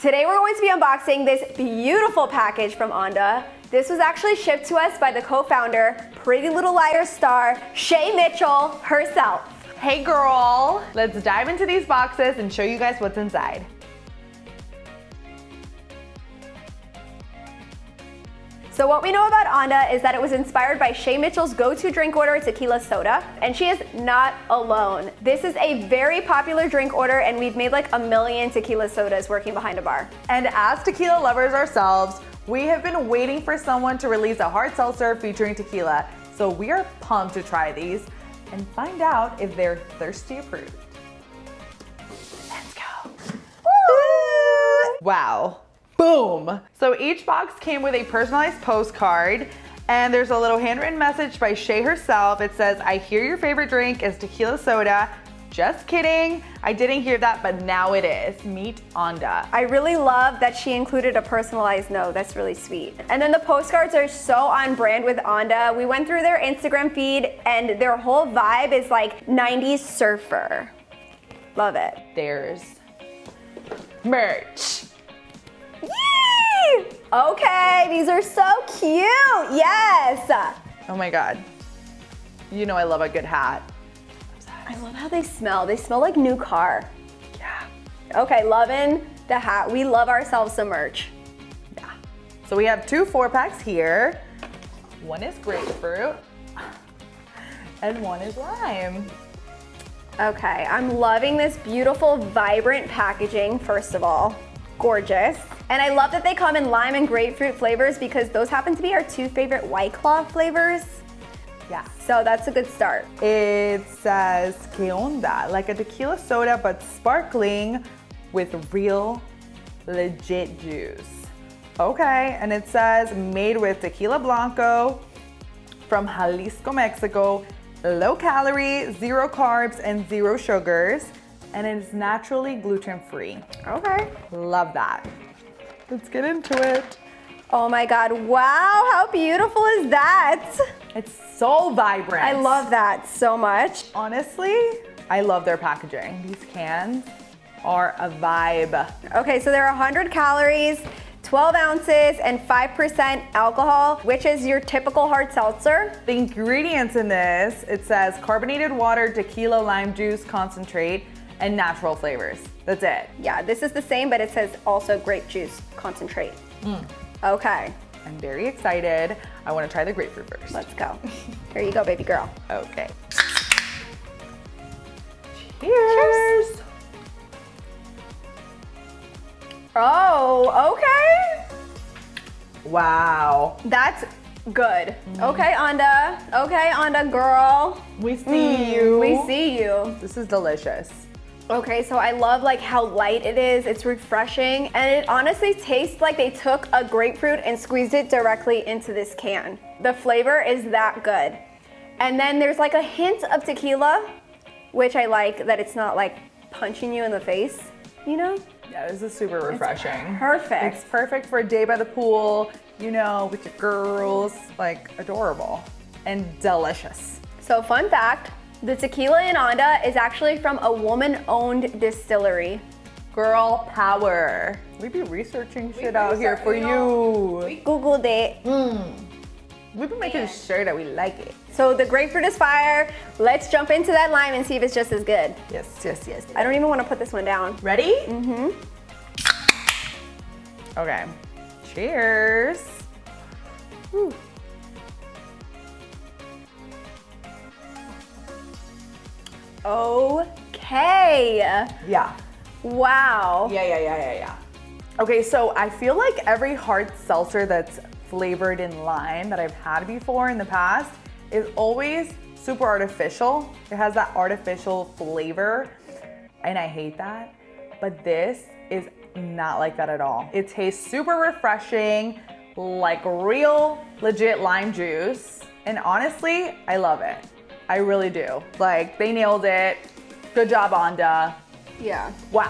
Today we're going to be unboxing this beautiful package from Onda. This was actually shipped to us by the co-founder, Pretty Little Liars star, Shay Mitchell herself. Hey girl, let's dive into these boxes and show you guys what's inside. So what we know about Onda is that it was inspired by Shay Mitchell's go-to drink order, tequila soda, and she is not alone. This is a very popular drink order, and we've made like 1 million tequila sodas working behind a bar. And as tequila lovers ourselves, we have been waiting for someone to release a hard seltzer featuring tequila. So we are pumped to try these and find out if they're thirsty approved. Let's go. Woo! Wow. Boom! So each box came with a personalized postcard, and there's a little handwritten message by Shay herself. It says, "I hear your favorite drink is tequila soda. Just kidding. I didn't hear that, but now it is. Meet Onda." I really love that she included a personalized note. That's really sweet. And then the postcards are so on brand with Onda. We went through their Instagram feed, and their whole vibe is like 90s surfer. Love it. There's merch. Yay! Okay, these are so cute. Yes. Oh my God. You know I love a good hat. I love how they smell. They smell like new car. Yeah. Okay, loving the hat. We love ourselves some merch. Yeah. So we have 2 4-packs here. One is grapefruit and one is lime. Okay, I'm loving this beautiful, vibrant packaging, first of all. Gorgeous. And I love that they come in lime and grapefruit flavors because those happen to be our 2 favorite White Claw flavors. Yeah. So that's a good start. It says que onda, like a tequila soda but sparkling with real legit juice. Okay, and it says made with tequila blanco from Jalisco, Mexico, low calorie, 0 carbs and 0 sugars, and it is naturally gluten-free. Okay. Love that. Let's get into it. Oh my God, wow, how beautiful is that? It's so vibrant. I love that so much. Honestly, I love their packaging. These cans are a vibe. Okay, so there are 100 calories, 12 ounces, and 5% alcohol, which is your typical hard seltzer. The ingredients in this, it says carbonated water, tequila, lime juice, concentrate, and natural flavors. That's it. Yeah, this is the same, but it says also grape juice concentrate. Okay, I'm very excited. I want to try the grapefruit first. let's go. Here you go, baby girl. Okay. Cheers. Oh, okay. Wow. That's good. Okay, Onda. Okay, Onda girl. We see you. We see you. This is delicious. Okay, so I love like how light it is. It's refreshing, and it honestly tastes like they took a grapefruit and squeezed it directly into this can. The flavor is that good. And then there's like a hint of tequila, which I like that it's not like punching you in the face, you know? Yeah, this is super refreshing. Perfect. It's perfect for a day by the pool, you know, with your girls. Like, adorable and delicious. So fun fact, the tequila in Onda is actually from a woman-owned distillery. Girl power. We be researching shit out here for you. We Googled it. We've been making sure that we like it. So the grapefruit is fire. Let's jump into that lime and see if it's just as good. Yes. I don't even want to put this one down. Ready? Mm-hmm. Okay. Cheers. Whew. Okay. Yeah. Wow. Yeah. Okay, so I feel like every hard seltzer that's flavored in lime that I've had before in the past is always super artificial. It has that artificial flavor, and I hate that. But this is not like that at all. It tastes super refreshing, like real legit lime juice. And honestly, I love it. I really do. Like, they nailed it. Good job, Onda. Yeah. Wow.